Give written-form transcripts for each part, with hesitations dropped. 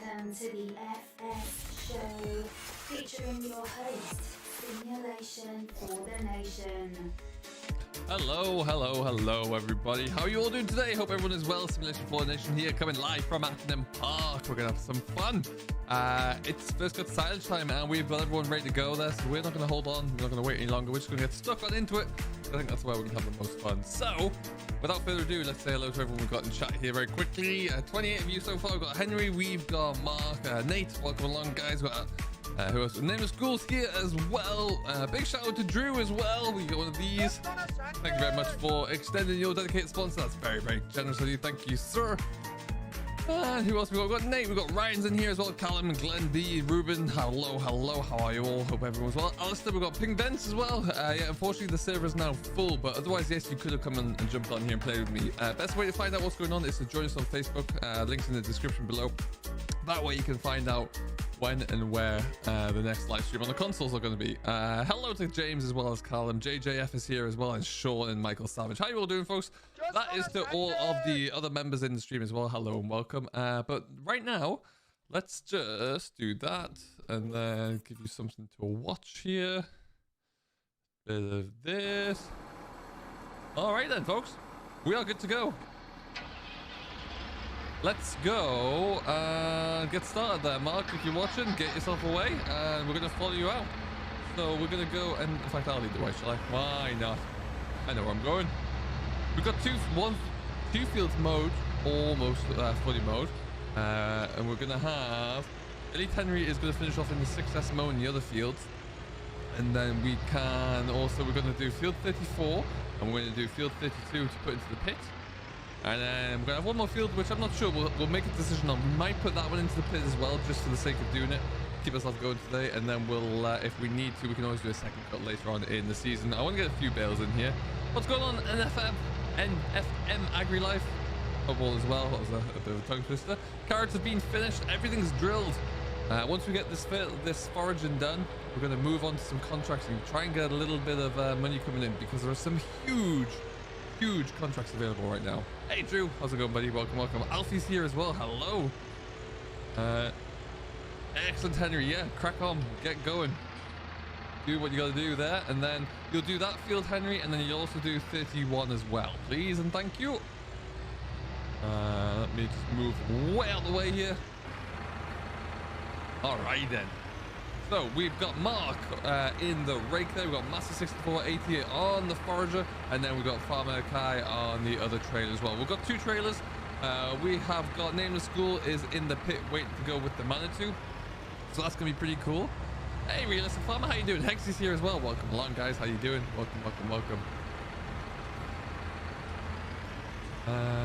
Welcome to the FS Show, featuring your host, Simulation for the Nation. Hello, everybody. How are you all doing today? Hope everyone is well. Simulation for the Nation here, coming live from Attingham Park. We're going to have some fun. It's first got silence time, and we've got everyone ready to go there, so we're not going to hold on. We're not going to wait any longer. We're just going to get stuck on into it. I think that's where we can have the most fun. So, without further ado, let's say hello to everyone we've got in chat here very quickly. 28 of you so far. We've got Henry, we've got Mark, Nate. Welcome along, guys. We've got who else? Nameless Schools here as well. Big shout out to Drew as well. We got one of these. Thank you very much for extending your dedicated sponsor. That's very, very generous of you. Thank you, sir. And who else we got? We've got Nate. We've got Ryan's in here as well. Callum, Glenn B, Ruben. Hello. How are you all? Hope everyone's well. Alistair, we've got Ping Vents as well. Yeah, unfortunately the server is now full, but otherwise, yes, you could have come and jumped on here and played with me. Best way to find out what's going on is to join us on Facebook. Links in the description below. That way you can find out when and where the next live stream on the consoles are going to be. Hello to James as well as Callum. JJF is here as well, and Sean and Michael Savage. How you all doing, folks? That is to all of the other members in the stream as well. Hello and welcome. But right now, let's just do that and then give you something to watch here. Bit of this. All right then, folks. We are good to go. Let's go and get started there. Mark, if you're watching, get yourself away and we're going to follow you out. So we're going to go, and in fact, I'll lead the way, shall I? Why not? I know where I'm going. We've got two fields mode, almost fully mode. And we're going to have, Elite Henry is going to finish off in the 6S mode in the other fields. And then we can also, we're going to do field 34 and we're going to do field 32 to put into the pit. And then we're going to have one more field, which I'm not sure. We'll make a decision on. We might put that one into the pit as well, just for the sake of doing it. Keep ourselves going today. And then we'll, if we need to, we can always do a second cut later on in the season. I want to get a few bales in here. What's going on, NFM Agri-Life? Football as well. That was a bit of a tongue twister. Carrots have been finished. Everything's drilled. Once we get this foraging done, we're going to move on to some contracts and try and get a little bit of money coming in, because there are some huge contracts available right now. Hey Drew, how's it going, buddy? Welcome. Alfie's here as well. Hello. Excellent, Henry. Yeah, crack on, get going, do what you got to do there, and then you'll do that field, Henry, and then you'll also do 31 as well, please and thank you. Let me just move way out the way here. All right then. So we've got Mark in the rake there. We've got Master 6488 on the Forager, and then we've got Farmer Kai on the other trailer as well. We've got two trailers. We have got Nameless School is in the pit waiting to go with the Manitou, so that's gonna be pretty cool. Hey, Realistic Farmer, how you doing? Hex is here as well. Welcome along, guys. How you doing? Welcome.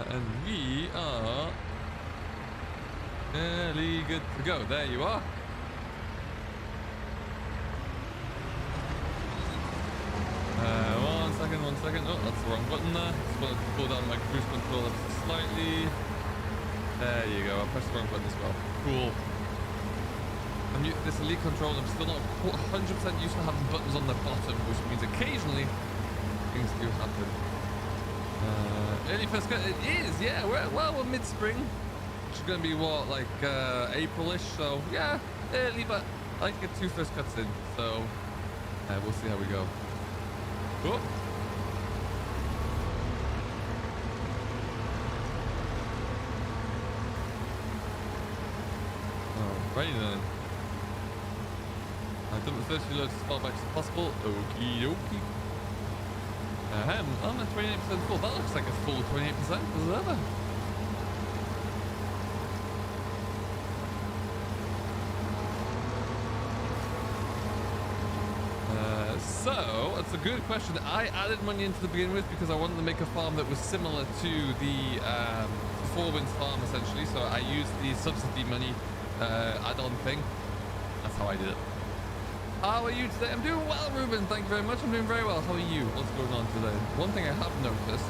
And we are nearly good to go. There you are. One second. Oh, that's the wrong button there. Just want to pull down my cruise control slightly. There you go. I pressed the wrong button as well. Cool. This elite control, I'm still not 100% used to having buttons on the bottom, which means occasionally things do happen. Early first cut, it is, yeah. We're mid-spring, which is going to be what, like April-ish. So yeah, early, but I like to get two first cuts in. So we'll see how we go. Oh. Alrighty then. I've done the first few loads as far back as possible. Okie dokie. I'm at 28% full. That looks like a full 28% as ever. So, that's a good question. I added money into the beginning with because I wanted to make a farm that was similar to the Four Winds farm, essentially. So I used the subsidy money add-on thing. That's how I did it. How are you today? I'm doing well, Ruben. Thank you very much. I'm doing very well. How are you? What's going on today? One thing I have noticed.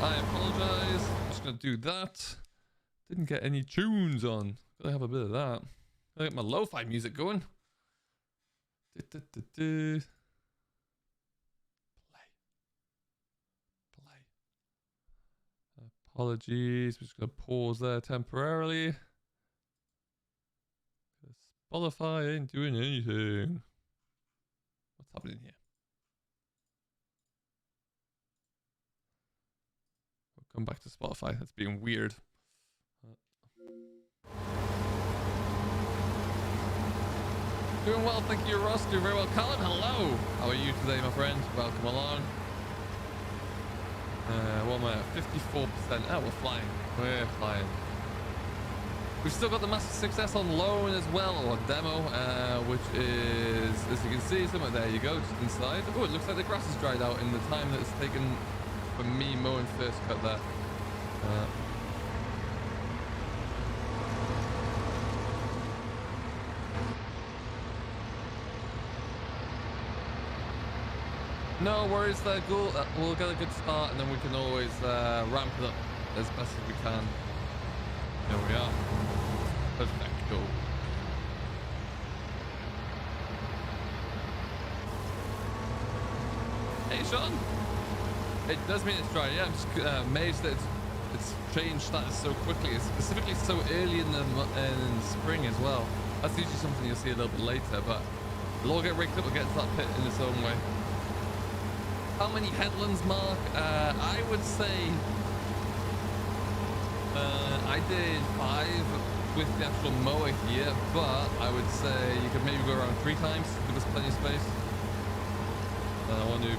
I apologize. I'm just going to do that. Didn't get any tunes on. Gotta have a bit of that. Gotta get my lo-fi music going. Play. Apologies. I'm just going to pause there temporarily. Spotify ain't doing anything. What's happening here? We'll come back to Spotify. That's being weird. Doing well, thank you, Ross. Doing very well. Colin, hello. How are you today, my friend? Welcome along. What am I at? 54%. Oh, we're flying. We're flying. We've still got the massive success on loan as well, or demo, which is, as you can see, somewhere there you go, just inside. Oh, it looks like the grass has dried out in the time that it's taken for me mowing first cut there. No worries there, Ghoul. We'll get a good start and then we can always ramp it up as best as we can. There we are. Perfecto. Hey, Sean. It does mean it's dry. Yeah, I'm just amazed that it's changed status so quickly. It's specifically so early in the spring as well. That's usually something you'll see a little bit later, but it'll all get rigged up and get to that pit in its own way. How many headlands, Mark? I would say I did 5 with the actual mower here, but I would say you could maybe go around 3 times, give us plenty of space. I want to...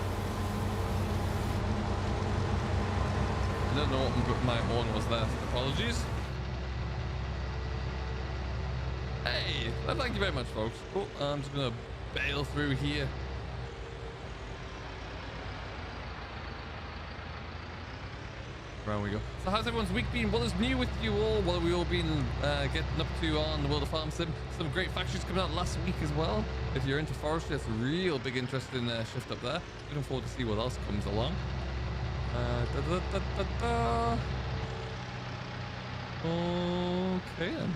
I don't know what my horn was there. Apologies. Hey, well, thank you very much, folks. Oh, I'm just gonna bail through here. Around we go. So how's everyone's week been? What is new with you all? What have we all been getting up to on the World of Farm Sim? Some great factories coming out last week as well. If you're into forestry, that's a real big interesting shift up there. Looking forward to see what else comes along. Okay then.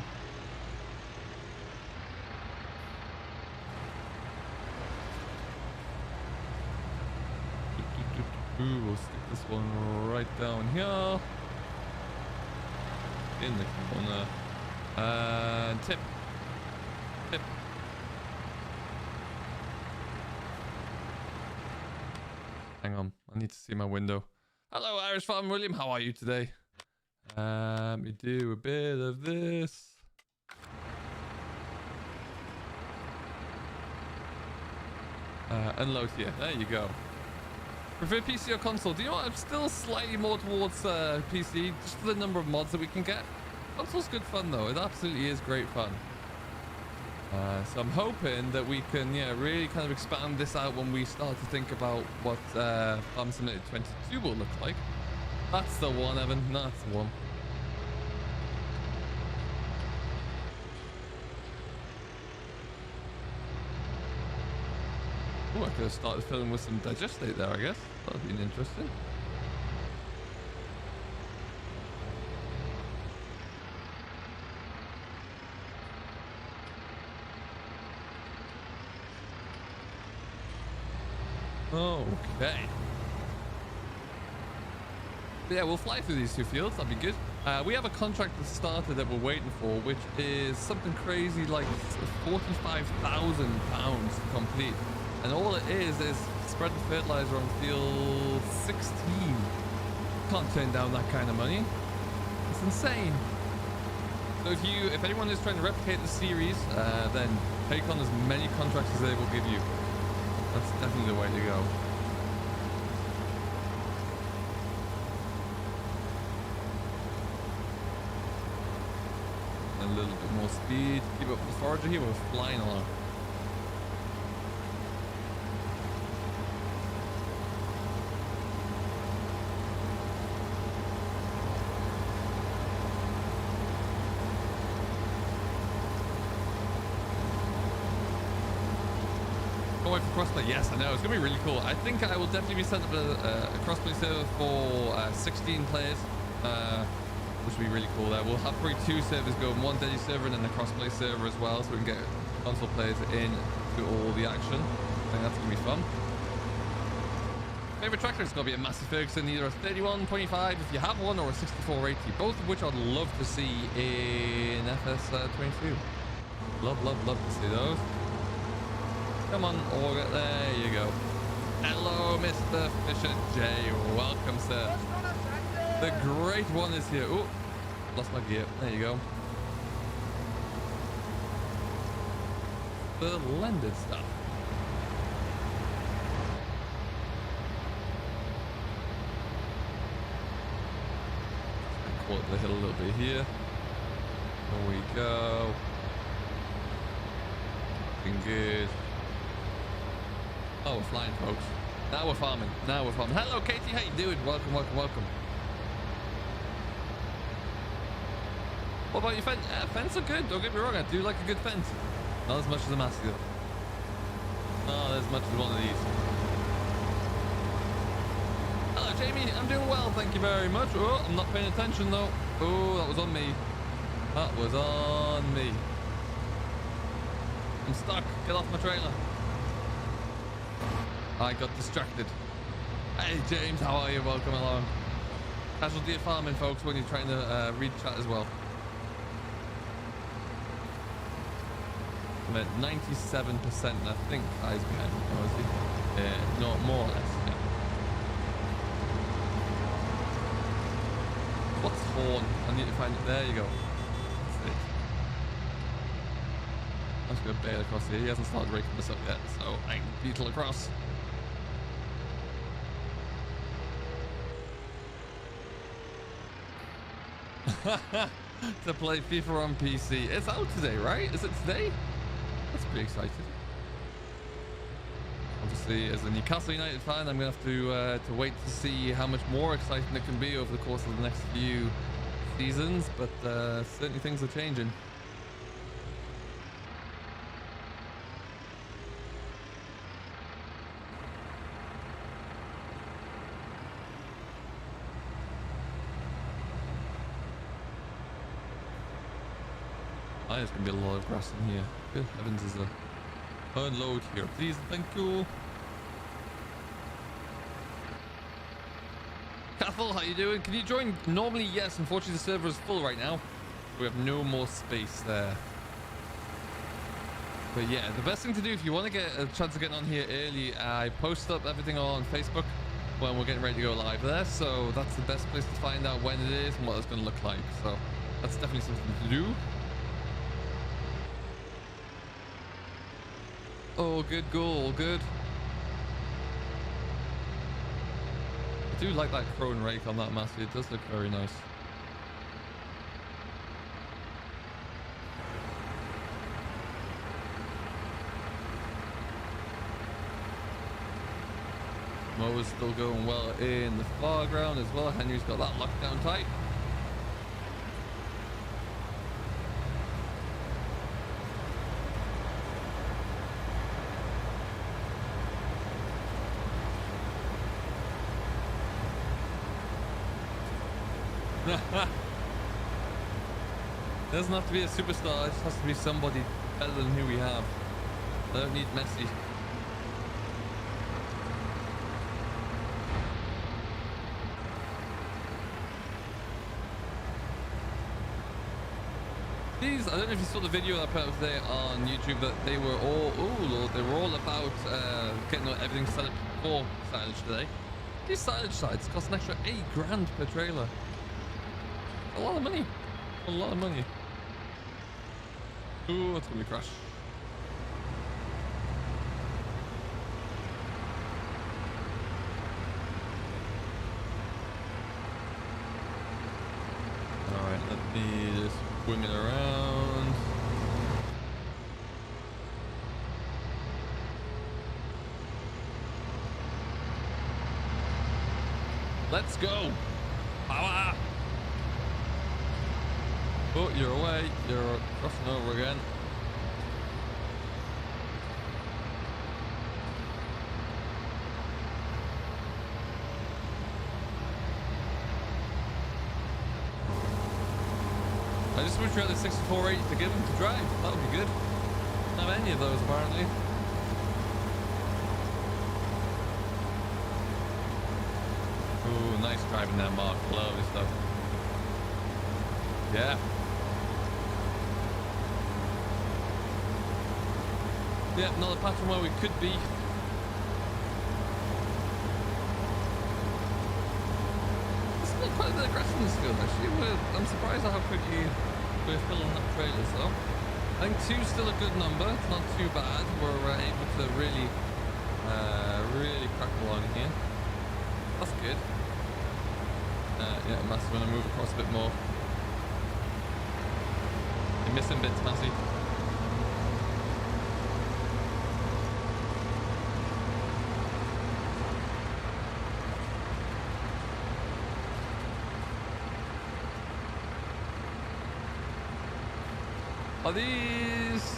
Ooh, we'll stick this one right down here. In the corner. And tip. Tip. Hang on, I need to see my window. Hello, Irish Farm William, how are you today? Let me do a bit of this. Unload here, there you go. Prefer PC or console? Do you know what? I'm still slightly more towards PC, just for the number of mods that we can get. Console's good fun though, it absolutely is great fun. So I'm hoping that we can, really kind of expand this out when we start to think about what Farm Simulator 22 will look like. That's the one, Evan. That's the one. Oh, I could have started filming with some digestate there, I guess. That would have been interesting. Okay. But yeah, we'll fly through these 2 fields. That'd be good. We have a contract that started that we're waiting for, which is something crazy like £45,000 to complete. And all it is spread the fertilizer on field 16. Can't turn down that kind of money. It's insane. So if anyone is trying to replicate the series, then take on as many contracts as they will give you. That's definitely the way to go. A little bit more speed. Keep up with the forager here. We're flying along. Crossplay, yes, I know, it's gonna be really cool. I think I will definitely be setting up a crossplay server for 16 players, which will be really cool there. We'll have probably 2 servers going, one daily server and then a crossplay server as well, so we can get console players in to all the action. I think that's gonna be fun. Favorite tractor is gonna be a massive Ferguson, either a 3125 if you have one, or a 6480, both of which I'd love to see in FS22. Love, love, love to see those. Come on, Auger. There you go. Hello, Mr. Fisher J. Welcome, sir. The great one is here. Oh, lost my gear. There you go. Splendid stuff. Call it the hill a little bit here. There we go. Looking good. Oh, we're flying, folks. Now we're farming. Now we're farming. Hello, Katie. How you doing? Welcome, welcome, welcome. What about your fence? Fence are good. Don't get me wrong. I do like a good fence. Not as much as a massive. Not as much as one of these. Hello, Jamie. I'm doing well. Thank you very much. Oh, I'm not paying attention, though. Oh, that was on me. That was on me. I'm stuck. Get off my trailer. I got distracted. Hey James, how are you? Welcome along. Casualty of farming, folks, when you're trying to read chat as well. I'm at 97%, I think I's behind me, is he? Yeah, no, more or less, yeah. What's horn? I need to find it. There you go. That's it. I'm just going to bail across here. He hasn't started raking this up yet, so I can beetle across. To play FIFA on PC. It's out today, right? Is it today? That's pretty exciting. Obviously, as a Newcastle United fan, I'm going to have to wait to see how much more exciting it can be over the course of the next few seasons, but certainly things are changing. There's gonna be a lot of grass in here. Good heavens, is a unload here, please. Thank you. Cathal, how you doing? Can you join? Normally, yes. Unfortunately, the server is full right now. We have no more space there. But yeah, the best thing to do if you want to get a chance of getting on here early, I post up everything on Facebook when we're getting ready to go live there. So that's the best place to find out when it is and what it's going to look like. So that's definitely something to do. Oh, good goal, all good. I do like that Krone rake on that Massey. It does look very nice. Mower's still going well in the foreground as well. Henry's got that locked down tight. Doesn't have to be a superstar, it just has to be somebody better than who we have. I don't need Messi. These, I don't know if you saw the video I put up today on YouTube, that they were all, oh Lord, they were all about getting everything set up for silage today. These silage sites cost an extra $8,000 per trailer. A lot of money. A lot of money. Ooh, it's gonna be crash. Alright, let me just swing it around. Let's go. Power. Oh, you're away. You're crossing over again. I just wish we had a 6480 to give him to drive. That would be good. Don't have any of those apparently. Ooh, nice driving there, Mark. Lovely stuff. Yeah. Yeah, another pattern where we could be. There's still quite a bit of grass in this field actually. I'm surprised at how quickly we're filling up trailers though. I think 2's still a good number. It's not too bad. We're able to really crack along here. That's good. Yeah, Massey's going to move across a bit more. You're missing bits, Massey. Are these...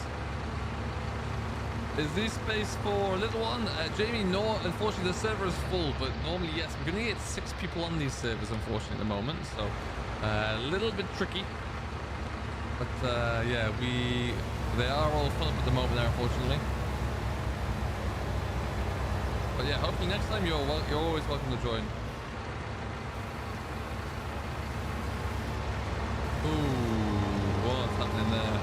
Is this space for a little one? Jamie, no, unfortunately the server is full, but normally yes. We're going to get 6 people on these servers, unfortunately, at the moment, so a little bit tricky. But yeah, they are all full up at the moment there, unfortunately. But yeah, hopefully next time you're always welcome to join. Ooh, what's happening there?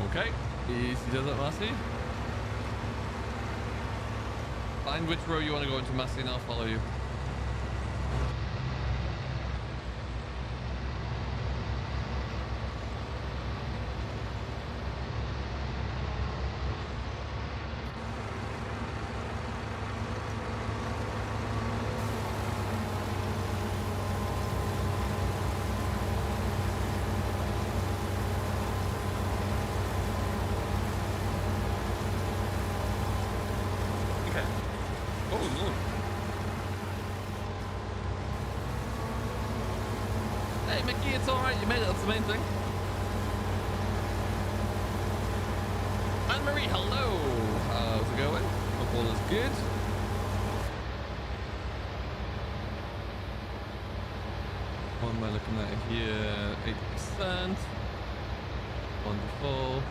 Okay, easy does it, Massey. Find which row you want to go into, Massey, and I'll follow you. It's alright, you made it, that's the main thing. Anne-Marie, hello! How's it going? Hope all is good. What am I looking at here? 80%. Wonderful.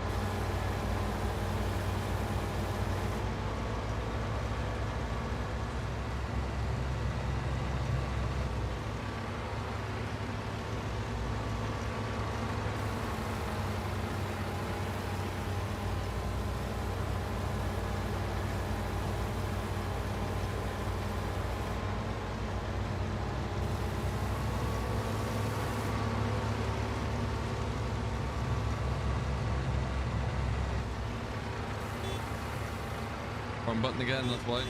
Wrong button again, that's why.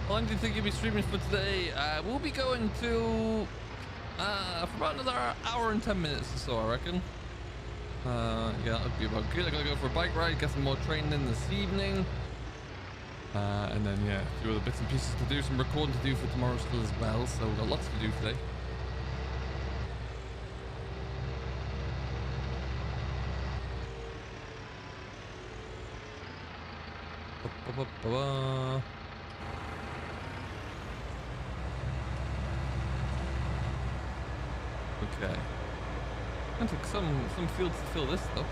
How long do you think you'll be streaming for today? We'll be going to for about another hour and 10 minutes or so, I reckon. Yeah, that'll be about good. I gotta go for a bike ride, get some more training in this evening. And then yeah, a few other bits and pieces to do, some recording to do for tomorrow still as well, so we've got lots to do today. Okay. I took some fields to fill this though.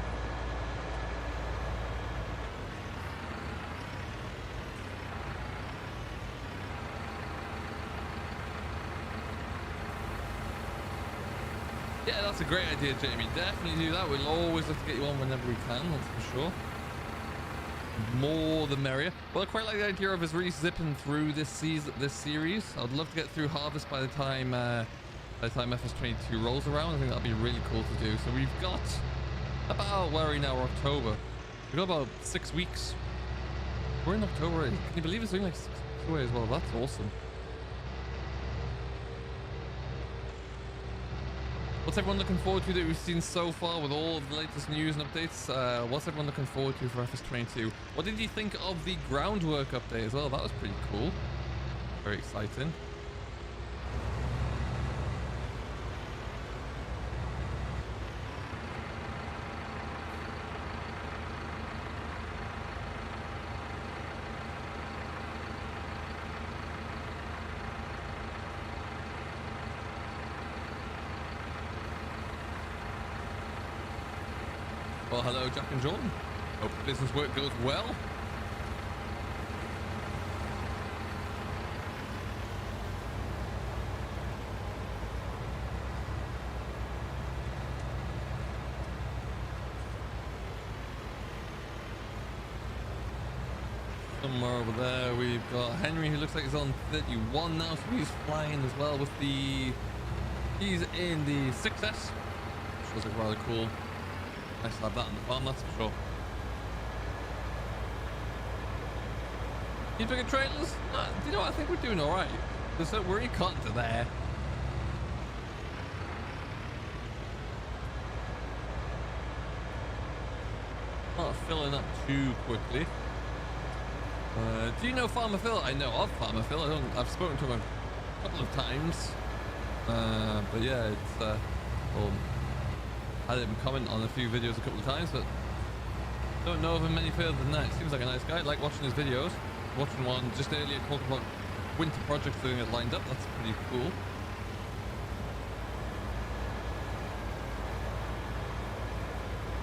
Yeah, that's a great idea, Jamie. Definitely do that. We'll always have to get you on whenever we can, that's for sure. More the merrier. Well, I quite like the idea of us really zipping through this series. I'd love to get through harvest by the time FS22 rolls around. I think that'd be really cool to do. So we've got about, where are we now? We're October. We've got about 6 weeks. We're in October. Can you believe it's doing like 6 weeks away as well? That's awesome. What's everyone looking forward to that we've seen so far with all of the latest news and updates? What's everyone looking forward to for FS22? What did you think of the groundwork update as well? That was pretty cool. Very exciting. Well, hello, Jack and John. Hope business work goes well. Somewhere over there, we've got Henry, who looks like he's on 31 now, so he's flying as well with the... He's in the 6S, which looks like rather cool. Nice to have that on the farm, that's for sure. You bigger trailers? No, do you know what? I think we're doing alright. We're in content there. Not filling up too quickly. Do you know Farmer Phil? I know of Farmer Phil. I've spoken to him a couple of times. But yeah, it's well, had him comment on a few videos a couple of times, but don't know of him any further than that. Seems like a nice guy. Like watching his videos. Watching one just earlier talking about winter projects doing it lined up. That's pretty cool.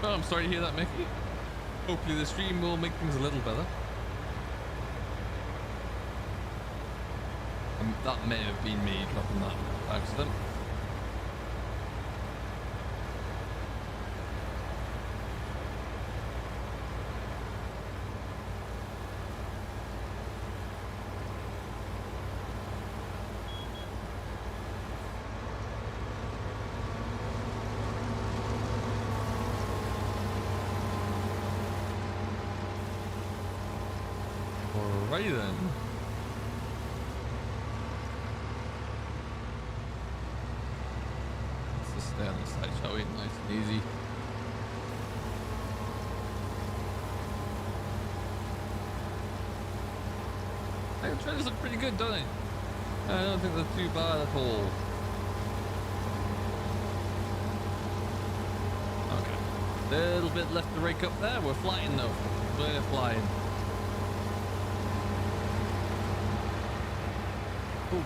Well, I'm sorry to hear that, Mickey. Hopefully the stream will make things a little better. That may have been me dropping that by accident. Alrighty then. Stay on this side, shall we? Nice and easy. Hey, the trailers look pretty good, don't they? I don't think they're too bad at all. Okay. Little bit left to rake up there. We're flying though. We're flying. Ooh.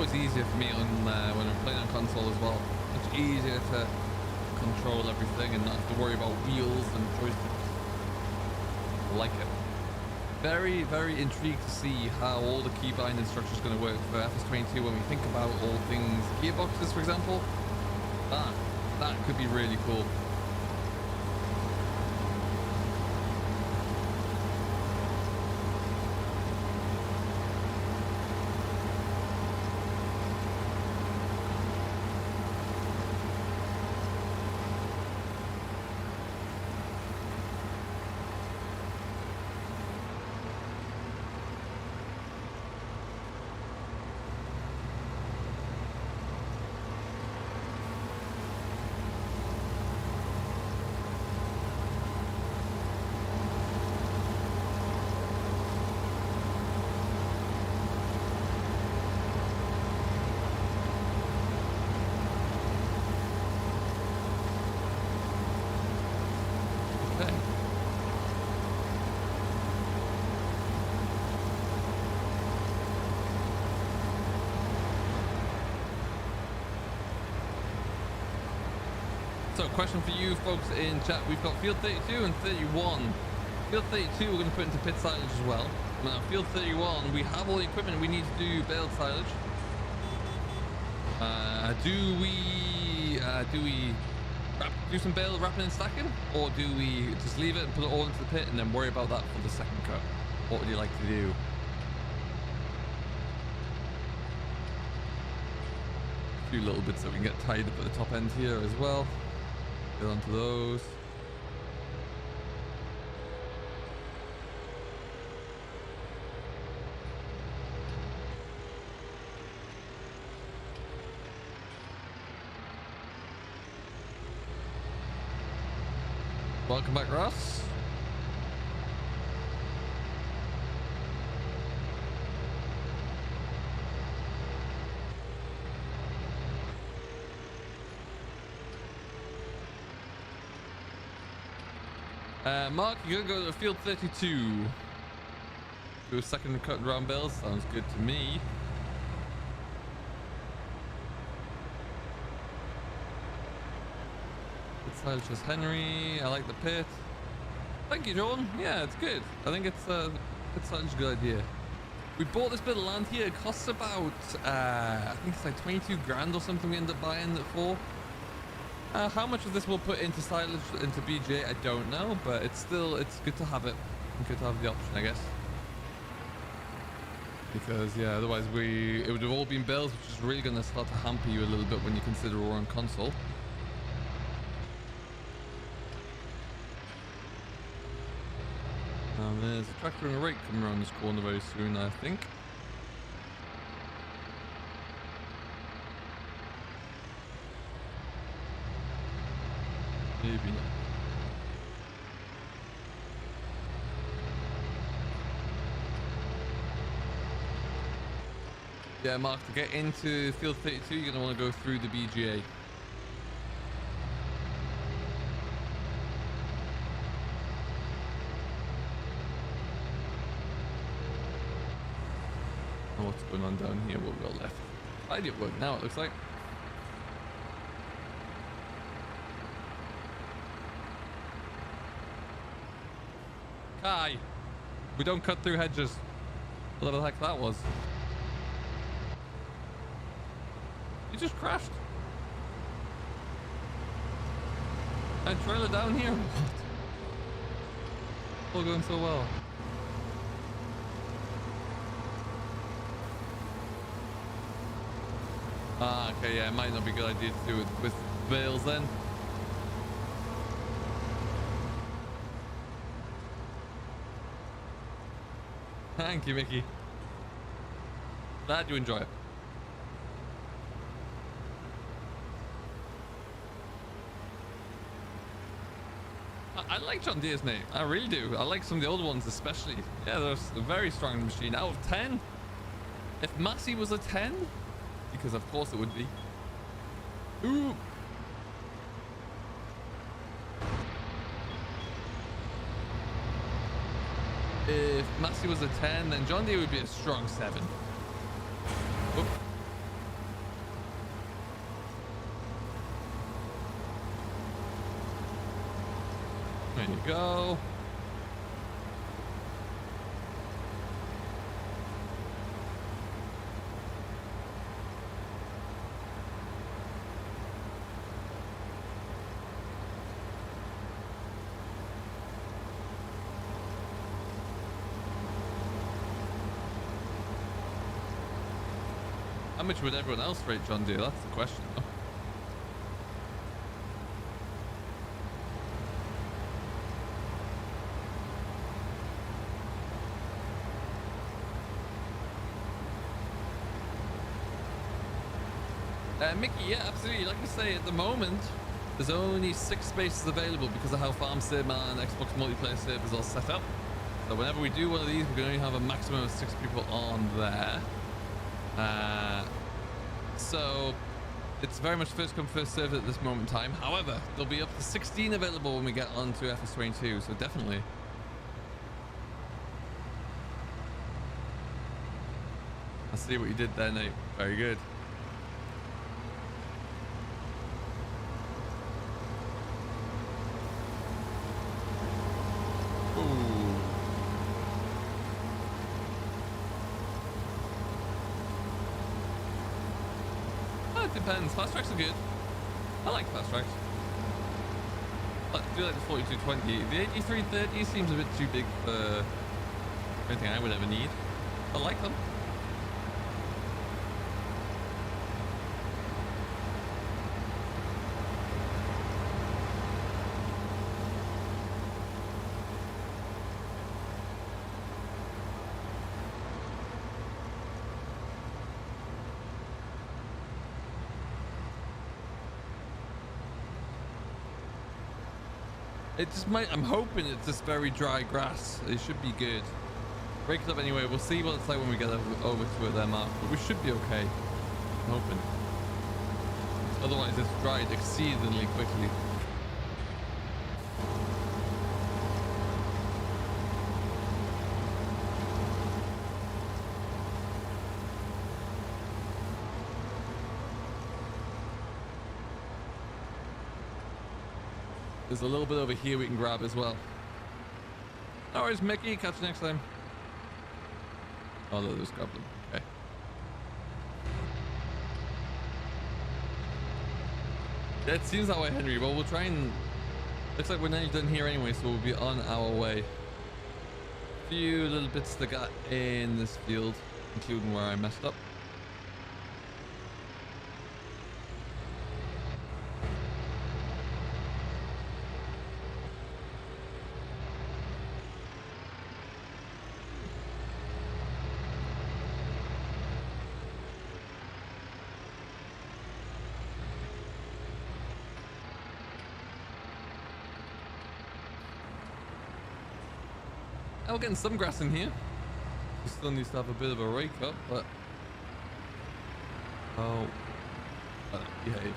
It's easier for me on when I'm playing on console as well. Much easier to control everything and not have to worry about wheels and joysticks. I like it. Very, very intrigued to see how all the key binding structure is going to work for FS22 when we think about all things gearboxes, for example. That could be really cool. So, question for you folks in chat. We've got field 32 and 31. Field 32 we're going to put into pit silage as well. Now, field 31, we have all the equipment we need to do baled silage. Do we do some bale wrapping and stacking, or do we just leave it and put it all into the pit and then worry about that for the second cut? What would you like to do? A few little bits that we can get tied up at the top end here as well. Get onto those. Welcome back, Ross. Mark, you're gonna go to field 32. Do a second cut around bales. Sounds good to me. Good silage as Henry. I like the pit. Thank you, John. Yeah, it's good. I think it's such a good idea. We bought this bit of land here. It costs about, I think it's like 22 grand or something we end up buying it for. How much of this we'll put into silage, into BJ, I don't know, but it's good to have it. Good to have the option, I guess. Because, yeah, otherwise it would have all been bales, which is really going to start to hamper you a little bit when you consider we're on console. And there's a tractor and a rake coming around this corner very soon, I think. Maybe not. Yeah, Mark, to get into field 32, you're going to want to go through the BGA. What's going on down here? What we got left? I did work now, it looks like. Kai, we don't cut through hedges. What the heck that was? You just crashed. I trailer down here. What? All going so well. Ah, okay, yeah, it might not be a good idea to do it with bales then. Thank you, Mickey. Glad you enjoy it. I like John Deere's name. I really do. I like some of the older ones especially. Yeah, they're a very strong machine. Out of 10. If Massey was a 10, because of course it would be. Ooh. If Massey was a 10, then John Deere would be a strong 7. Oop. There you go. How much would everyone else rate John Deere? That's the question, though. Mickey, yeah, absolutely. Like I say, at the moment, there's only 6 spaces available because of how Farm Sim and Xbox multiplayer servers are set up. So whenever we do one of these, we can only have a maximum of 6 people on there. So it's very much first come first served at this moment in time. However, there'll be up to 16 available when we get onto FS22, so definitely. I see what you did there, Nate. Very good. Depends. Fast tracks are good. I like fast tracks. I do like the 4220. The 8330 seems a bit too big for anything I would ever need. I like them. It just might, I'm hoping it's just very dry grass. It should be good. Break it up anyway. We'll see what it's like when we get over to it there, Mark. But we should be okay. I'm hoping. Otherwise, it's dried exceedingly quickly. There's a little bit over here we can grab as well. No worries, Mickey. Catch you next time. Oh, no, there's grab them. Okay. Yeah, it seems that way, Henry. Well, we'll try and... Looks like we're nearly done here anyway, so we'll be on our way. A few little bits that got in this field, including where I messed up. We're getting some grass in here. We still need to have a bit of a rake up, but oh, behave.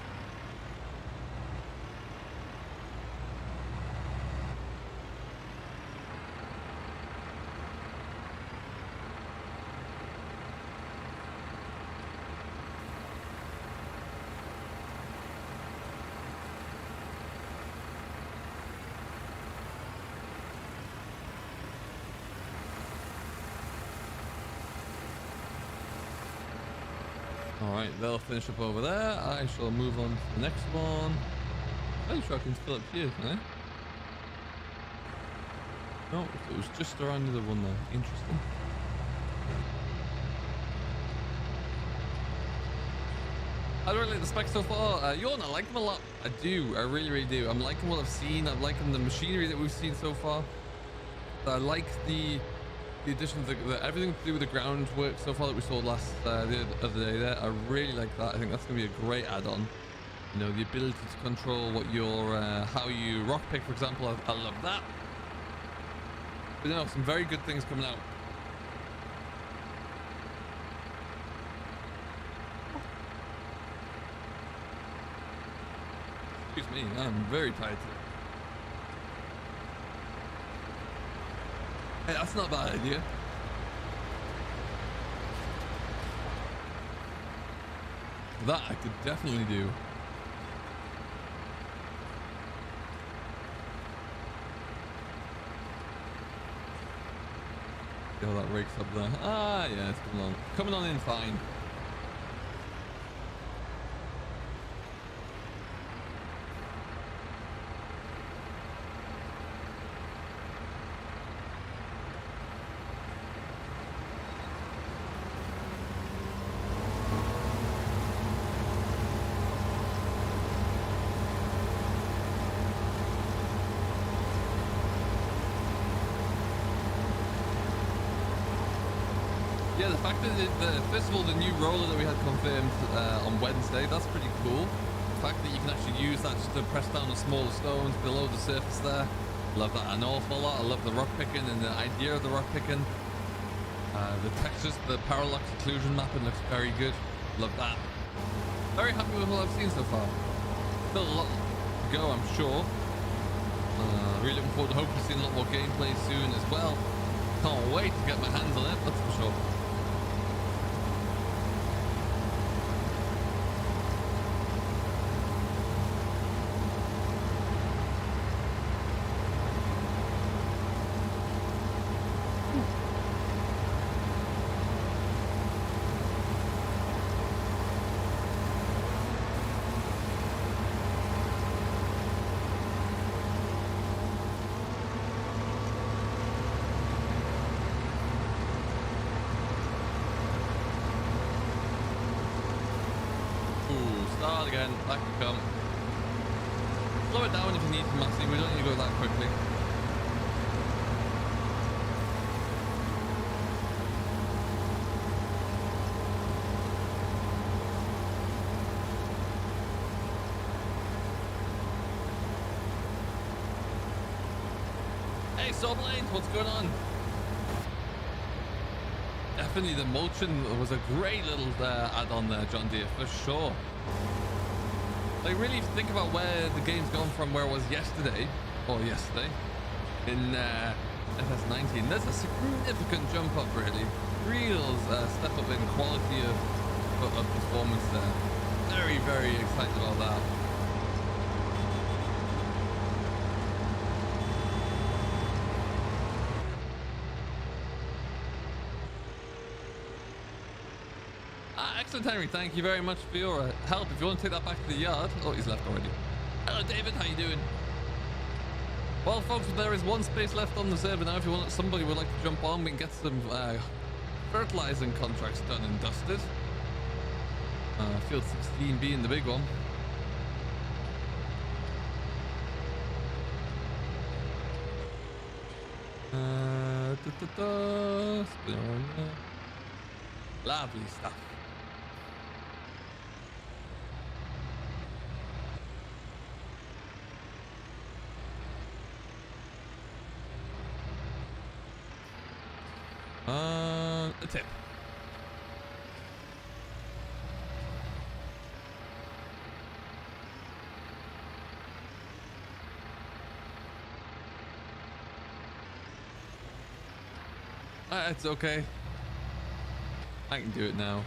Alright, they'll finish up over there. I shall move on to the next one. I'm sure I can fill up here, can I? No, it was just around the other one there. Interesting. How do I like the specs so far? Yawn, I like them a lot. I do. I really, really do. I'm liking what I've seen. I'm liking the machinery that we've seen so far. I like the addition of everything to do with the groundwork so far that we saw last the other day there. I really like that. I think that's going to be a great add-on. You know, the ability to control what your how you rock pick, for example. I love that. But you know, some very good things coming out. Excuse me, I'm very tired today. Hey, that's not a bad idea. That I could definitely do. See how that rakes up there. Ah, yeah, it's coming on. Coming on in fine. Yeah, the fact that first of all, the new roller that we had confirmed on Wednesday, that's pretty cool. The fact that you can actually use that just to press down the smaller stones below the surface there. Love that an awful lot. I love the rock picking and the idea of the rock picking. The textures, the parallax occlusion mapping looks very good. Love that. Very happy with what I've seen so far. Still a lot to go, I'm sure. Really looking forward to hopefully seeing a lot more gameplay soon as well. Can't wait to get my hands on it, that's for sure. Start again, back to come. Slow it down if you need to, Massey. We don't need to go that quickly. Hey, Soblanes, what's going on? Definitely the mulching was a great little add-on there, John Deere, for sure. Like, really, if you think about where the game's gone from where it was yesterday, in FS19, there's a significant jump up, really. Real step up in quality of performance there. Very, very excited about that. Excellent, Henry. Thank you very much for your help. If you want to take that back to the yard. Oh, he's left already. Hello, David. How you doing? Well, folks, there is one space left on the server now. If you want, somebody would like to jump on, we can get some fertilizing contracts done and dusted. Field 16 being the big one. Lovely stuff. A tip. It's okay. I can do it now.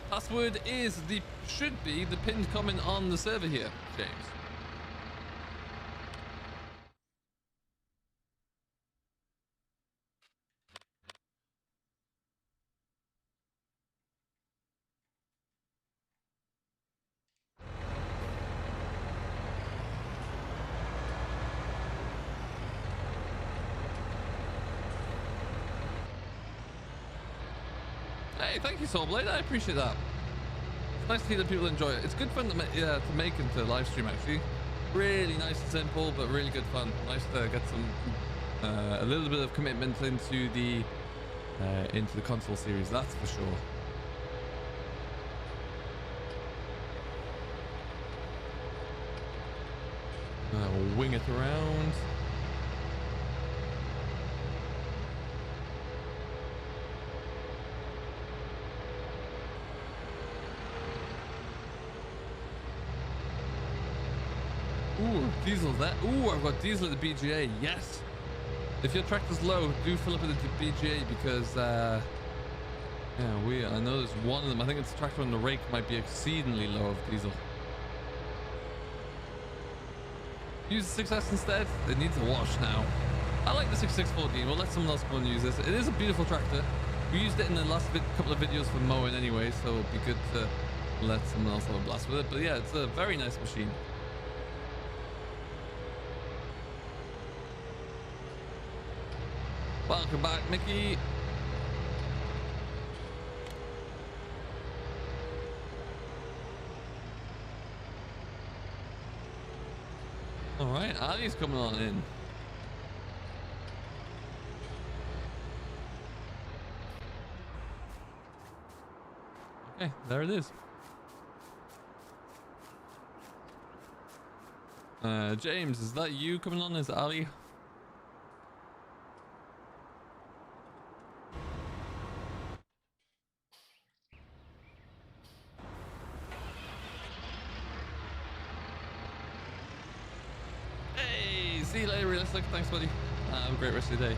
Password should be the pinned comment on the server here, James. Hey, thank you, Soulblade. I appreciate that. It's nice to hear that people enjoy it. It's good fun to make into live stream, actually. Really nice and simple, but really good fun. Nice to get some a little bit of commitment into the console series. That's for sure. We'll wing it around. Ooh, diesel there. Ooh, I've got diesel at the BGA. Yes. If your tractor's low, do fill up at the BGA because, yeah, I know there's one of them. I think it's the tractor on the rake might be exceedingly low of diesel. Use the 6S instead. It needs a wash now. I like the 6614. We'll let someone else go and use this. It is a beautiful tractor. We used it in the last couple of videos for mowing anyway, so it'll be good to let someone else have a blast with it. But yeah, it's a very nice machine. Welcome back, Mickey. All right, Ali's coming on in. Okay, there it is. James, is that you coming on as Ali? See you later, Realistic. Thanks, buddy. Have a great rest of your day.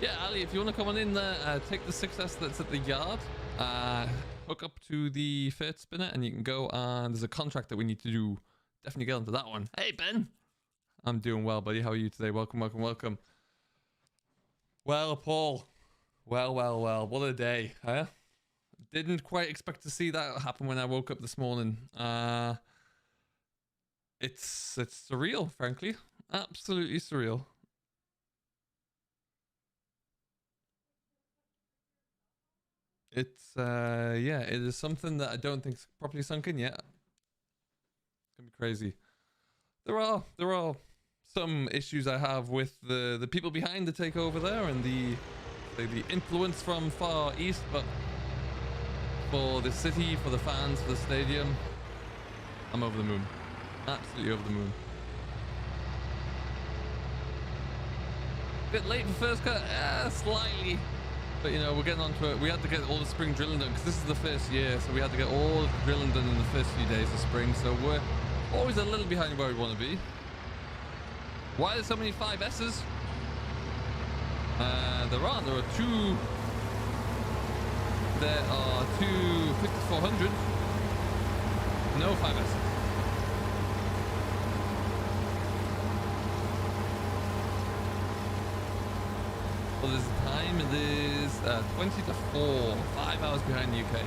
Yeah, Ali, if you want to come on in there, take the 6S that's at the yard, hook up to the Fert spinner, and you can go. And there's a contract that we need to do. Definitely get onto that one. Hey, Ben. I'm doing well, buddy. How are you today? Welcome, welcome, welcome. Well, Paul. Well. What a day, huh? Didn't quite expect to see that happen when I woke up this morning. It's surreal, frankly. Absolutely surreal. It's yeah, it is something that I don't think's properly sunk in yet. It's gonna be crazy. There are some issues I have with the people behind the takeover there and the influence from far east, but for the city, for the fans, for the stadium, I'm over the moon. Absolutely over the moon. Bit late for first cut, slightly. But you know, we're getting onto it. We had to get all the spring drilling done because this is the first year, so we had to get all the drilling done in the first few days of spring. So we're always a little behind where we want to be. Why are there so many 5S's? There are two. There are two 5400. No 5S. Well, there's time. It is 20 to 4. 5 hours behind the UK.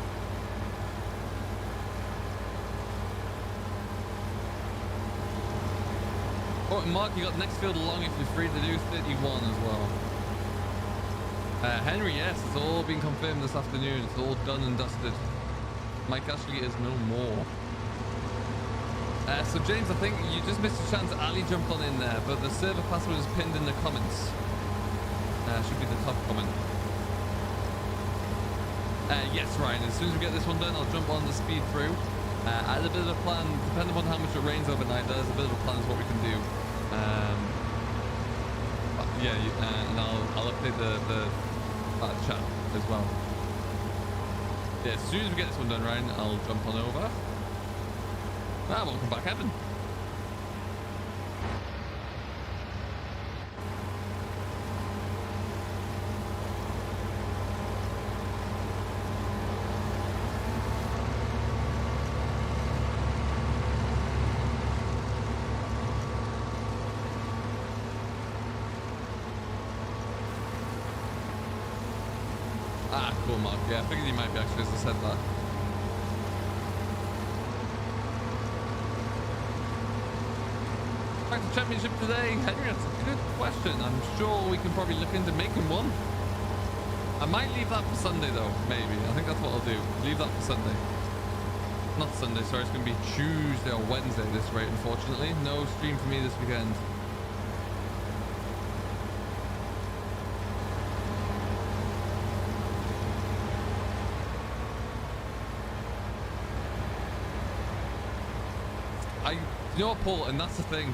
Oh, Mark, you got next field along if you're free to do 31 as well. Henry, yes, it's all been confirmed this afternoon. It's all done and dusted. Mike Ashley is no more. So James, I think you just missed a chance. Ali jumped on in there, but the server password is pinned in the comments. Should be the top comment. Yes, Ryan, as soon as we get this one done, I'll jump on the speed through. I had a bit of a plan, depending on how much it rains overnight, there's a bit of a plan as what we can do. Yeah, and I'll update the chat as well. Yeah, as soon as we get this one done, Ryan, I'll jump on over. Welcome back, Evan. Cool, Mark. Yeah, I figured you might be actually, as I said that. Back to championship today, Henry, that's a good question. I'm sure we can probably look into making one. I might leave that for Sunday though, maybe. I think that's what I'll do. Leave that for Sunday. Not Sunday, sorry, it's going to be Tuesday or Wednesday at this rate, unfortunately. No stream for me this weekend. You know what, Paul, and that's the thing.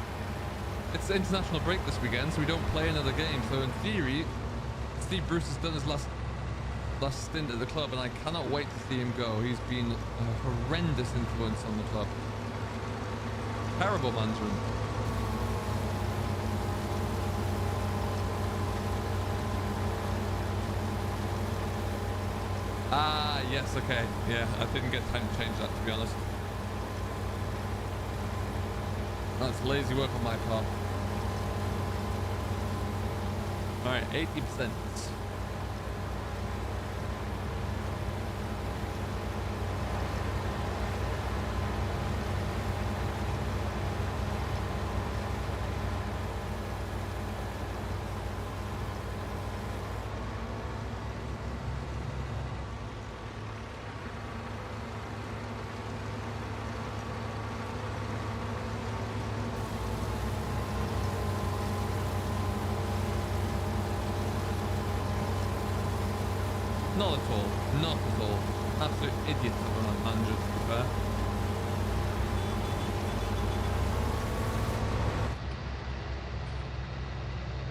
It's the international break this weekend, so we don't play another game. So in theory, Steve Bruce has done his last stint at the club, and I cannot wait to see him go. He's been a horrendous influence on the club. Terrible management. Ah, yes, okay. Yeah, I didn't get time to change that, to be honest. That's lazy work on my part. All right, 80%. Not at all. Not at all. Absolute idiot of a manager, to be fair.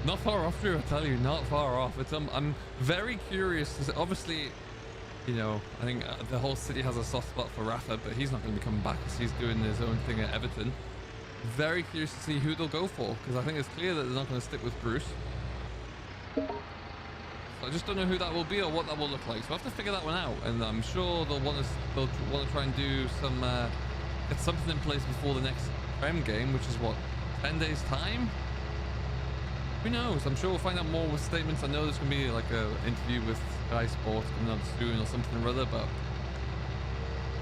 Not far off, Drew, I tell you. Not far off. It's I'm very curious. Obviously, you know, I think the whole city has a soft spot for Rafa, but he's not going to be coming back because he's doing his own thing at Everton. Very curious to see who they'll go for, because I think it's clear that they're not going to stick with Bruce. I just don't know who that will be or what that will look like, so I have to figure that one out. And I'm sure they'll want to try and do some get something in place before the next Prem game, which is what, 10 days time. Who knows? I'm sure we'll find out more with statements. I know there's gonna be like a interview with Sky Sports coming out soon or something or other, but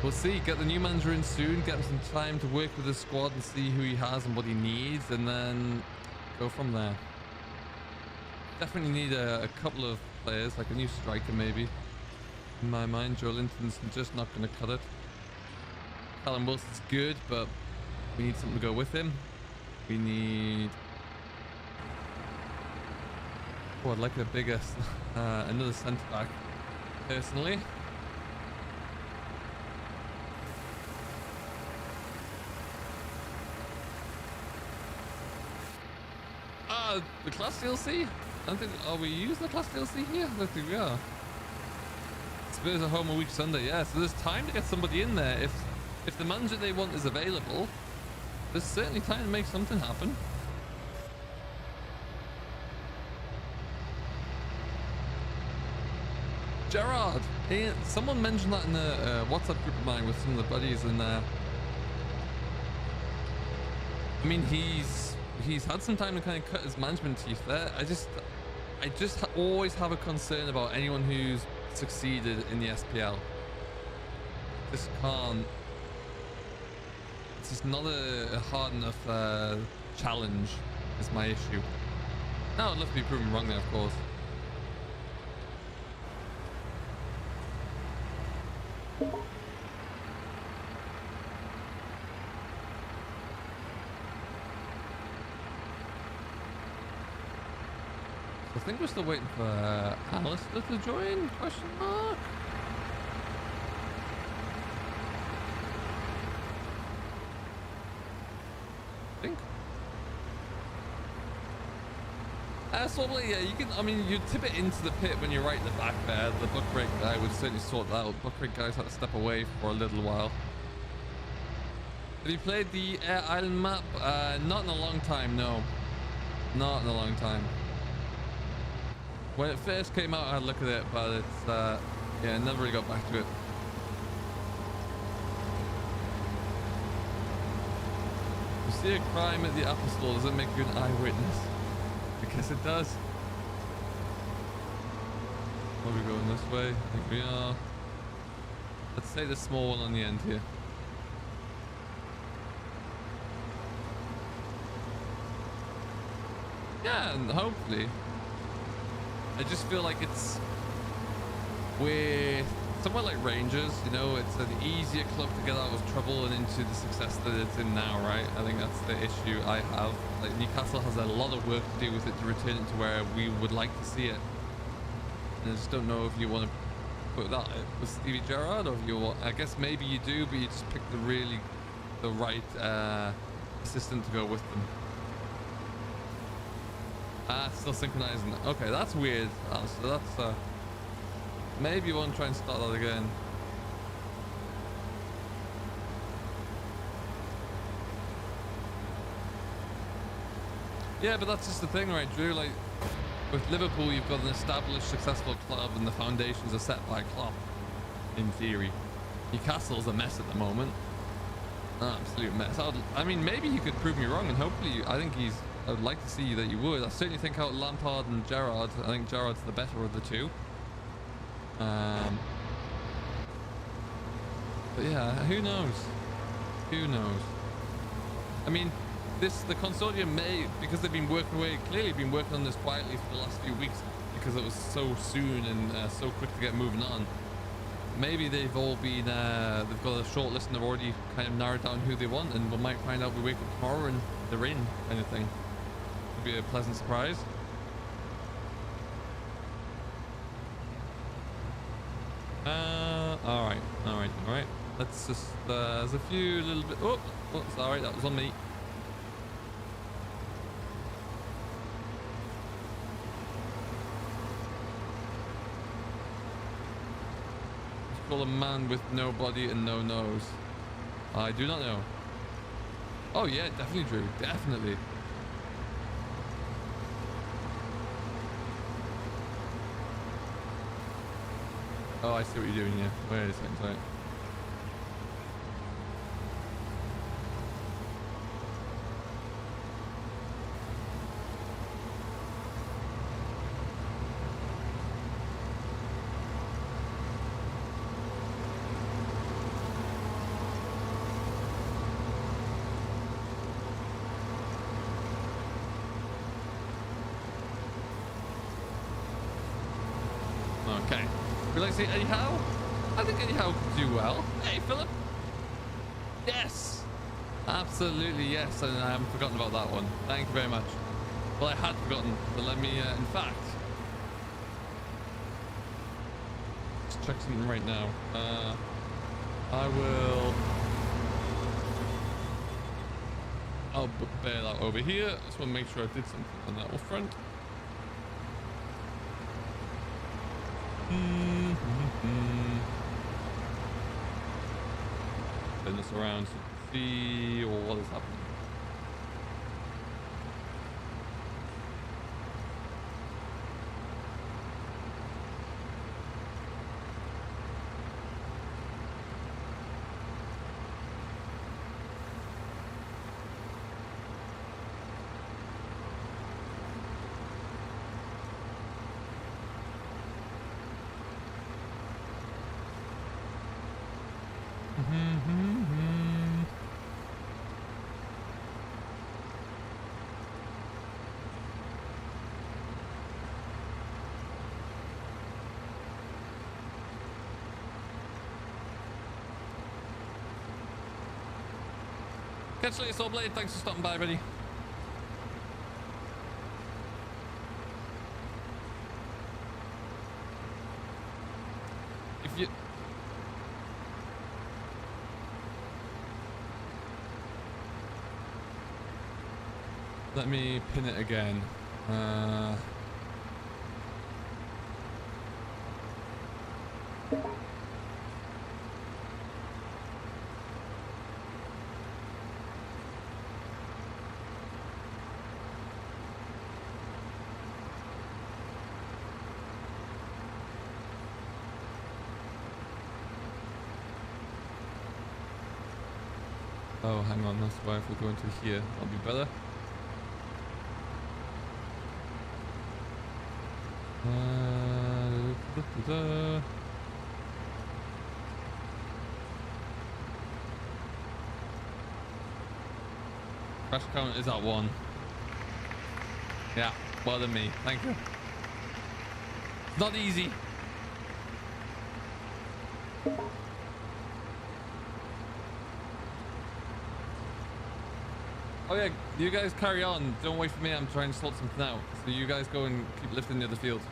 we'll see. Get the new manager in soon, get him some time to work with the squad and see who he has and what he needs, and then go from there. Definitely need a couple of players, like a new striker maybe. In my mind, Joe Linton's just not going to cut it. Callum Wilson's good, but we need something to go with him. We need... Oh, I'd like a bigger, another centre-back, personally. The Claas DLC? I don't think, are we using the Claas DLC here? I don't think we are. Spurs are home a week Sunday, yeah, so there's time to get somebody in there. If the manager they want is available, there's certainly time to make something happen. Gerard, hey, someone mentioned that in a WhatsApp group of mine with some of the buddies, and I mean, he's had some time to kind of cut his management teeth there. I just always have a concern about anyone who's succeeded in the SPL. Just can't. It's just not a hard enough challenge. Is my issue. Now I'd love to be proven wrong there, of course. I think we're still waiting for Alistair to join? Question mark. I think. Probably, yeah, you can, I mean, you tip it into the pit when you're right in the back there. The buck brake guy would certainly sort that out. Buck brake guys had to step away for a little while. Have you played the Air Island map? Not in a long time, no. Not in a long time. When it first came out, I had a look at it, but it's, yeah, never really got back to it. You see a crime at the Apple Store, does it make you an eyewitness? I guess it does. Are we going this way? I think we are. Let's take the small one on the end here. Yeah, and hopefully. I just feel like it's with somewhere like Rangers, you know, it's an easier club to get out of trouble and into the success that it's in now, right? I think that's the issue I have. Like, Newcastle has a lot of work to do with it to return it to where we would like to see it. And I just don't know if you want to put that with Stevie Gerrard, or if you want, I guess maybe you do, but you just pick the right assistant to go with them. Still synchronizing. Okay, that's weird. So that's maybe you want to try and start that again. Yeah, but that's just the thing, right, Drew? Like, with Liverpool, you've got an established, successful club, and the foundations are set by Klopp, in theory. Newcastle's a mess at the moment. An absolute mess. I mean, maybe you could prove me wrong, and hopefully, I would like to see that you would. I certainly think out Lampard and Gerrard. I think Gerrard's the better of the two. But yeah, who knows? Who knows? I mean, the consortium may, because they've been working away, clearly been working on this quietly for the last few weeks, because it was so soon and so quick to get moving on. Maybe they've all been, they've got a short list and they've already kind of narrowed down who they want, and we might find out we wake up tomorrow and they're in, kind of thing. Would be a pleasant surprise. All right. Let's just, there's a few little bit, oh, sorry, that was on me. Let's call a man with no body and no nose. I do not know. Oh yeah, definitely Drew, definitely. Oh, I see what you're doing here. Wait a second, sorry. Okay. Would like to see Eddie Howe? I think Eddie Howe could do well. Hey, Philip. Yes. Absolutely, yes. And I haven't forgotten about that one. Thank you very much. Well, I had forgotten, but let me, in fact, just check something right now. I'll bail out over here. Just want to make sure I did something on that front. Turn this around so you can see what is happening. Catch you later, Soul Blade. Thanks for stopping by, buddy. If you... Let me pin it again. Oh, hang on, that's why if we go into here, that'll be better. Crash count is at 1. Yeah, well done me. Thank you. It's not easy. Oh yeah, you guys carry on. Don't wait for me. I'm trying to sort something out. So you guys go and keep lifting the other field.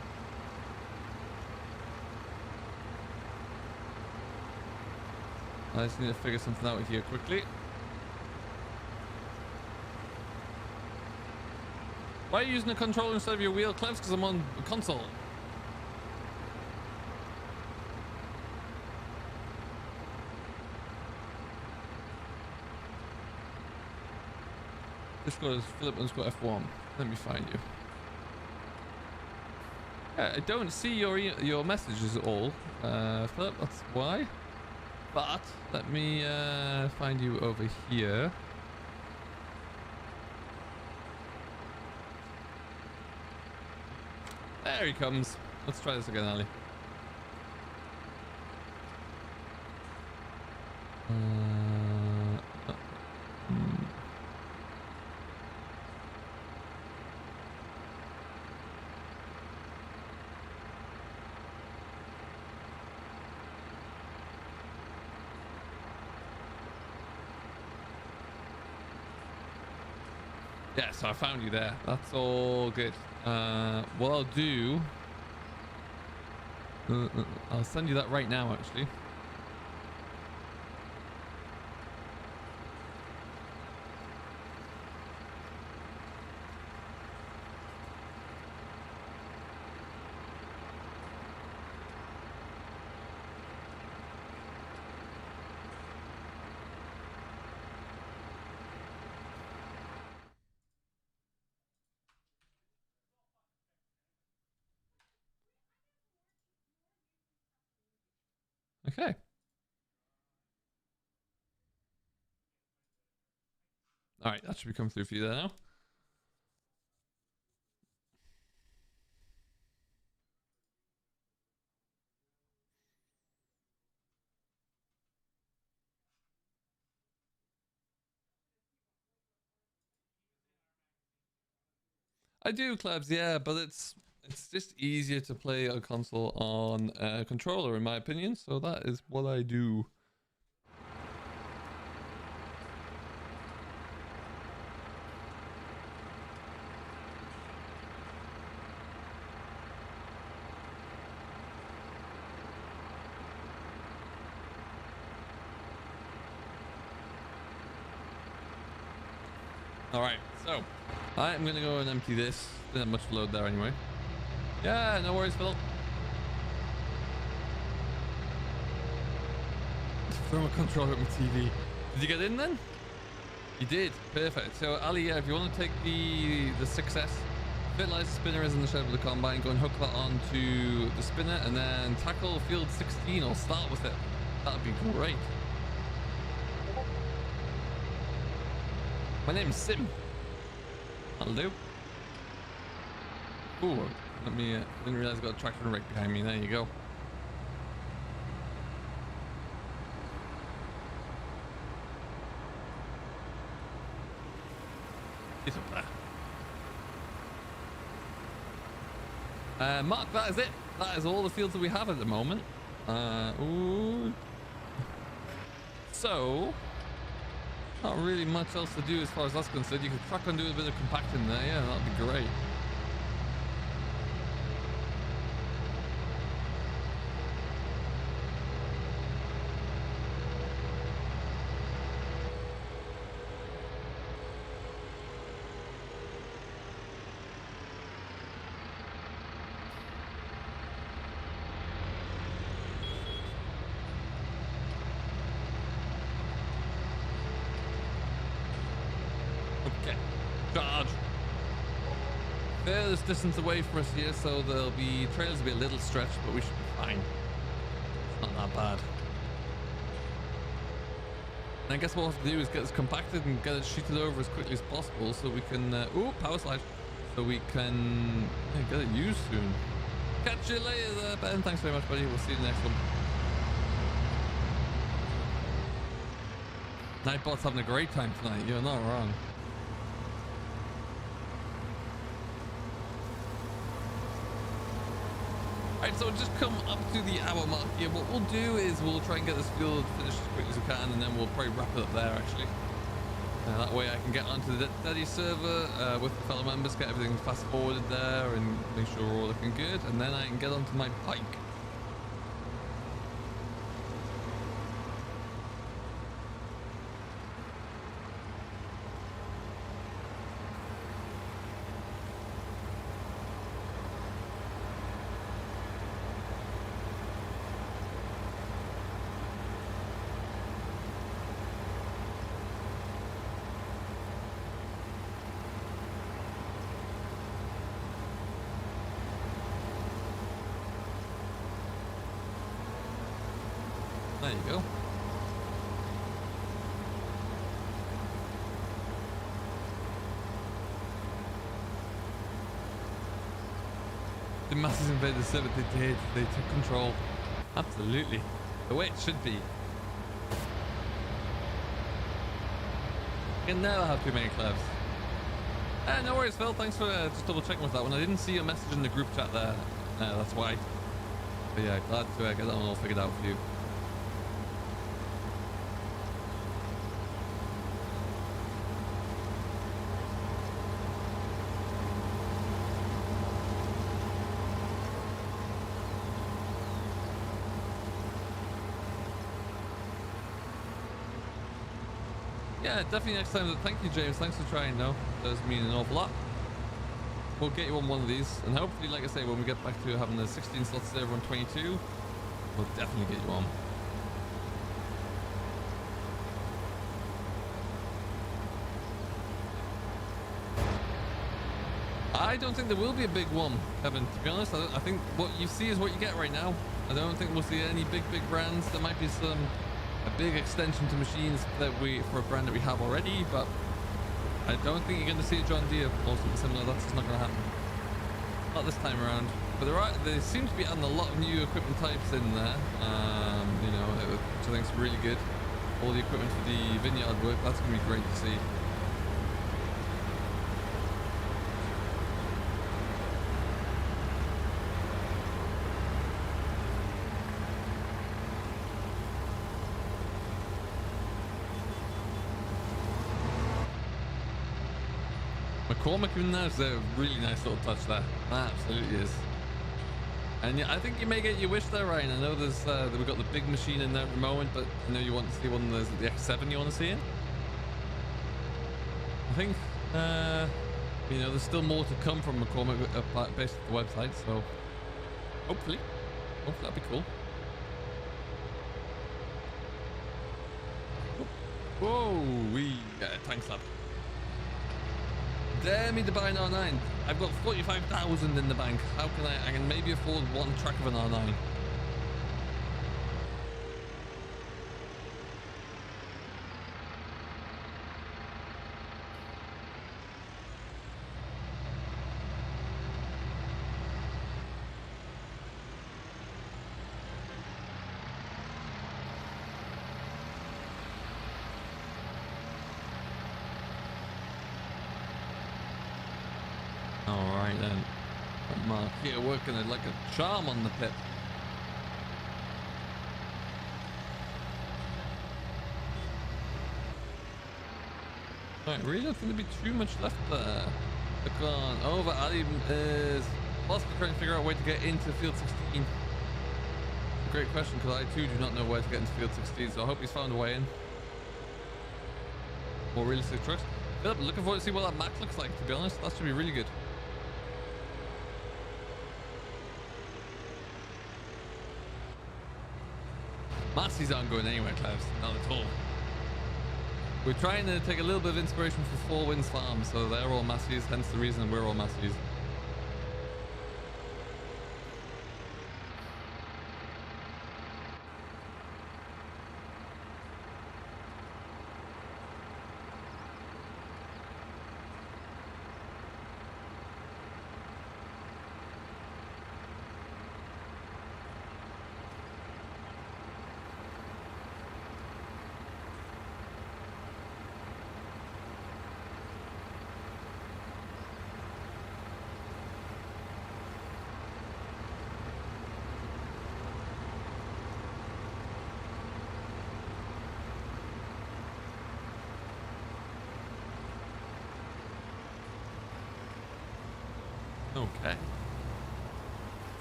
I just need to figure something out here quickly. Why are you using a controller instead of your wheel, Clevs? Because I'm on a console. Discord Philip underscore F1. Let me find you. Yeah, I don't see your messages at all, Philip. That's why. But let me find you over here. There he comes. Let's try this again, Ali. Yeah, so I found you there. That's all good. What I'll do... I'll send you that right now, actually. Okay. All right, that should be coming through for you there now. I do, Klebs, yeah, but it's just easier to play a console on a controller, in my opinion. So that is what I do. All right, so I'm gonna go and empty this. Didn't have much load there anyway. Yeah, no worries, Phil. Throw a controller at my TV. Did you get in then? You did. Perfect. So Ali, yeah, if you want to take the success, fertilizer spinner is in the shed with the combine. Go and hook that onto the spinner and then tackle field 16 or start with it. That'd be great. My name's Sim. That'll do. Ooh, let me, didn't realize I got a tractor rig behind me. There you go. Get up there. Mark, that is it. That is all the fields that we have at the moment. Ooh. So, not really much else to do as far as that's concerned. You could crack on doing a bit of compacting there. Yeah, that'd be great. Charge. Furthest distance away from us here, so there'll be trails will be a little stretched, but we should be fine. It's not that bad. And I guess what we'll have to do is get this compacted and get it sheeted over as quickly as possible, so we can. Ooh, power slide. So we can get it used soon. Catch you later, there, Ben. Thanks very much, buddy. We'll see you in the next one. Nightbot's having a great time tonight. You're not wrong. Alright, so just come up to the hour mark here. What we'll do is we'll try and get this field finished as quick as we can, and then we'll probably wrap it up there, actually. That way I can get onto the Daddy server with the fellow members, get everything fast forwarded there, and make sure we're all looking good, and then I can get onto my bike. There you go. The masses invaded the server. They did. They took control. Absolutely. The way it should be. You can never have too many clubs. No worries, Phil. Thanks for just double checking with that one. I didn't see your message in the group chat there. That's why. But yeah, glad to get that one all figured out for you. Yeah, definitely next time. Thank you, James. Thanks for trying. No, does mean an awful lot. We'll get you on one of these, and hopefully, like I say, when we get back to having the 16 slot server on 22, we'll definitely get you on. I don't think there will be a big one, Kevin. To be honest, I think what you see is what you get right now. I don't think we'll see any big brands. There might be a big extension to machines that for a brand that we have already, but I don't think you're going to see a John Deere or something similar. That's just not going to happen. Not this time around. But there seems to be adding a lot of new equipment types in there, you know, which I think is really good. All the equipment for the vineyard work, that's going to be great to see. McCormick in there is a really nice little touch there. Absolutely is. And yeah, I think you may get your wish there, Ryan. I know there's we've got the big machine in there at the moment, but I know you want to see one of those, the X7 you want to see it. I think you know, there's still more to come from McCormick based on the website, so hopefully that'd be cool. Whoa, tank slap. Dare me to buy an R9. I've got 45,000 in the bank. How can I can maybe afford one track of an R9. here working it like a charm on the pit. Alright, really don't think there'll be too much left there. Look on over. Ali is possibly trying to figure out a way to get into field 16. Great question, because I too do not know where to get into field 16, so I hope he's found a way in. More realistic trucks. Philip, looking forward to see what that map looks like, to be honest. That should be really good. Massey's aren't going anywhere, Klaus. Not at all. We're trying to take a little bit of inspiration from Four Winds Farm, so they're all Massey's, hence the reason we're all Massey's. Okay.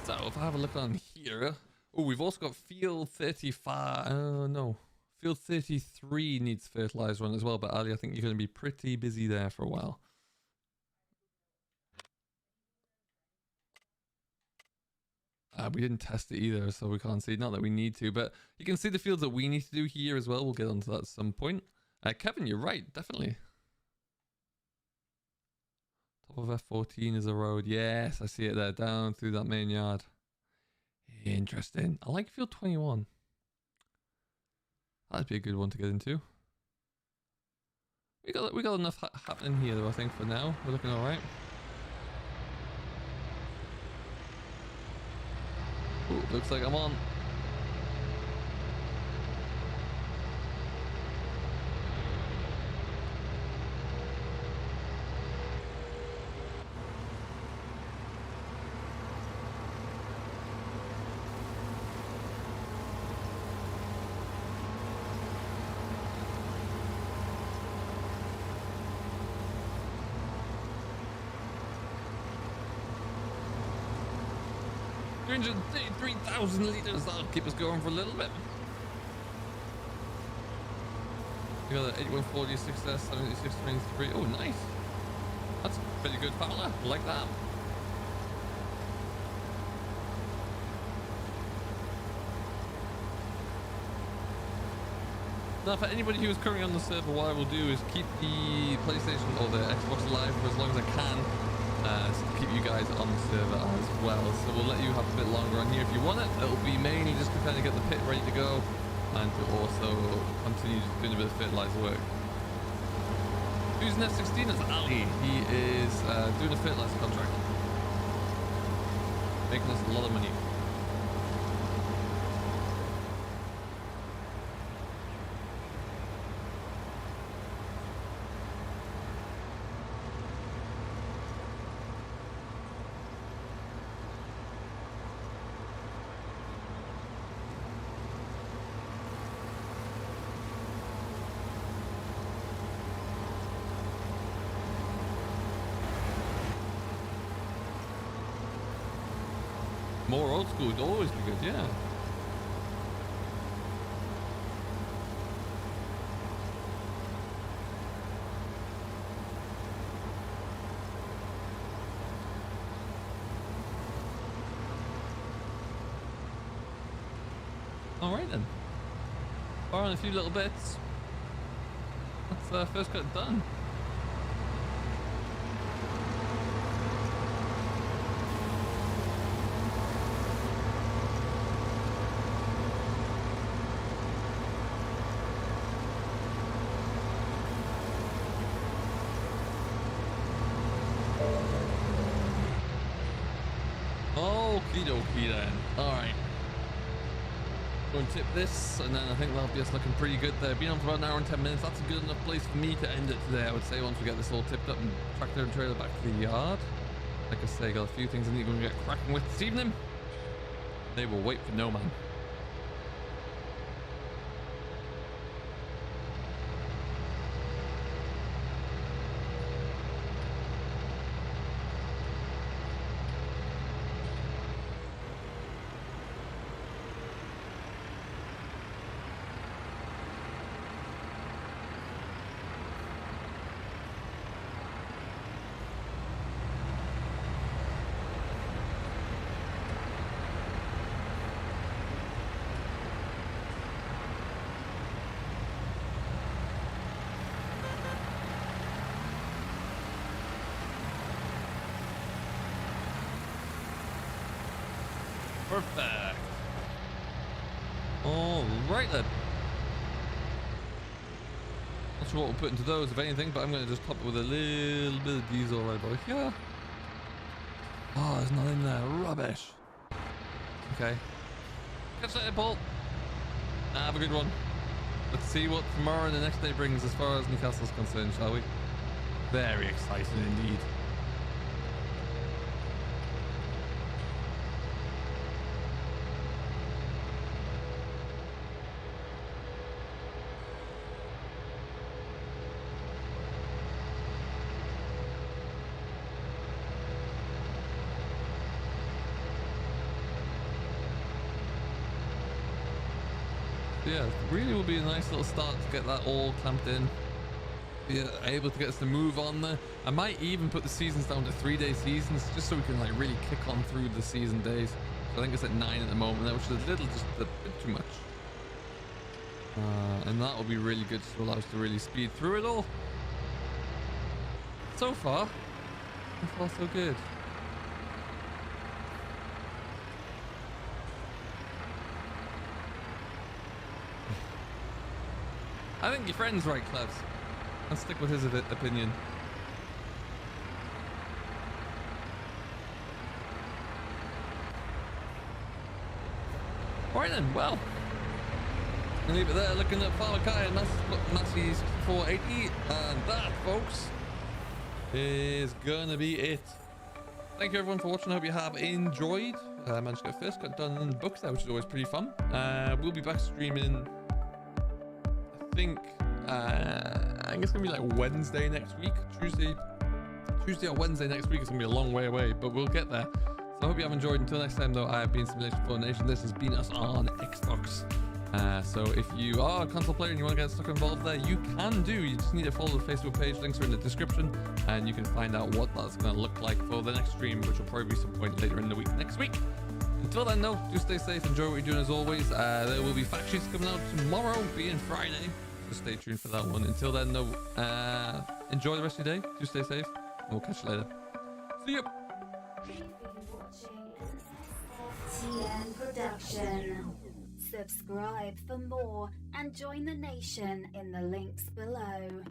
So if I have a look on here, oh, we've also got field 35. No, field 33 needs fertilizer on as well. But Ali, I think you're going to be pretty busy there for a while. We didn't test it either, so we can't see. Not that we need to, but you can see the fields that we need to do here as well. We'll get onto that at some point. Kevin, you're right, definitely. Top of F14 is a road. Yes, I see it there, down through that main yard. Interesting. I like field 21. That'd be a good one to get into. We got enough happening here, though. I think for now we're looking all right. Ooh, looks like I'm on. 333,000 litres. That'll keep us going for a little bit. We got an 8146S, 7623. Oh, nice. That's a pretty good fowler. I like that. Now, for anybody who is currently on the server, what I will do is keep the PlayStation or the Xbox alive for as long as I can. To keep you guys on the server as well, so we'll let you have a bit longer on here if you want it. It'll be mainly just to kind of get the pit ready to go and to also continue doing a bit of fertilizer work. Who's in F16 is Ali. He is doing a fertilizer contract, making us a lot of money. More old school would always be good, yeah. All right then. Borrowing a few little bits. That's first cut done. Okie dokie then. Alright. Go and tip this, and then I think that'll be us looking pretty good there. Been on for about an hour and 10 minutes. That's a good enough place for me to end it today, I would say, once we get this all tipped up and tractor and trailer back to the yard. Like I say, got a few things I need to go get cracking with this evening. They will wait for no man. Perfect. All right then. Not sure what we'll put into those, if anything, but I'm going to just top it with a little bit of diesel right about here. Oh, there's nothing in there. Rubbish. Okay. Catch that, Paul. Have a good one. Let's see what tomorrow and the next day brings as far as Newcastle's concerned, shall we? Very exciting indeed. Yeah, really will be a nice little start to get that all clamped in. Be able to get us to move on there. I might even put the seasons down to 3-day seasons just so we can like really kick on through the season days. So I think it's at 9 at the moment there, which is just a bit too much. And that will be really good to allow us to really speed through it all. So far so good. I think your friend's right, Claas. I'll stick with his opinion. Alright then, well. I'll leave it there looking at Farmer Kai and Massey's 480. And that, folks, is gonna be it. Thank you everyone for watching. I hope you have enjoyed. I managed to get first got done in the books there, which is always pretty fun. We'll be back streaming, I think it's gonna be like Wednesday next week. Tuesday or Wednesday next week. It's gonna be a long way away, but we'll get there. So I hope you have enjoyed. Until next time though, I have been Simulation for Nation. This has been us on Xbox. So if you are a console player and you want to get stuck involved there, you can do. You just need to follow the Facebook page. Links are in the description, and you can find out what that's going to look like for the next stream, which will probably be some point later in the week next week. Until then though, do stay safe, enjoy what you're doing as always. There will be fact sheets coming out tomorrow, being Friday, so stay tuned for that one. Until then though, enjoy the rest of your day, do stay safe, and we'll catch you later. See ya! You've been watching an SFTN production. Subscribe for more and join the nation in the links below.